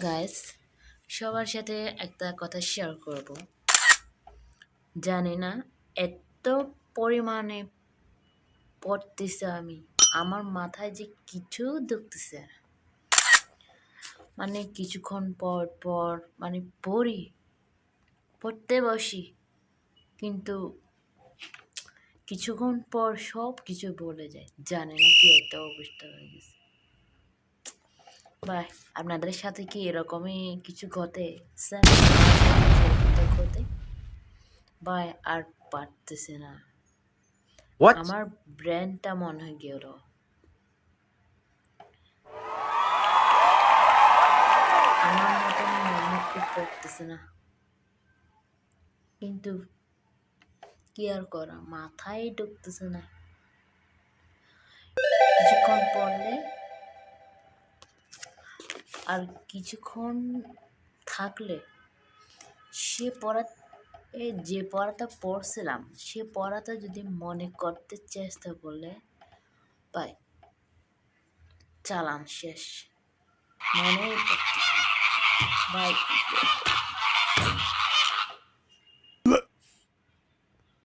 Guys, সবার সাথে একটা কথা শেয়ার করব। জানি না এত পরিমাণে পড়তেছে আমি, আমার মাথায় যে কিছু ঢুকতেছে না। মানে কিছুক্ষণ পর পর পড়তে বসি, কিন্তু কিছুক্ষণ পর সব কিছু বলে যায়। জানি না কি একটা অবস্থা হয়ে গেছে। ভাই, আপনাদের সাথে কি এরকমই কিছু ঘটে? ঘটে ভাই, আর পারতেছে না। What? আমার ব্রেনটা মনে হয় গেল। আমার মতন মনে খুব পড়তেছে না, কিন্তু কি আর করা, মাথায় ঢুকতেছে না। কিছুক্ষণ পড়লে আর কিছুক্ষণ থাকলে যে পড়াটা পড়ছিলাম সে পড়াটা যদি মনে করতে চেষ্টা করলে ভাই, চালান শেষ। মনেই পড়তেছে না ভাই।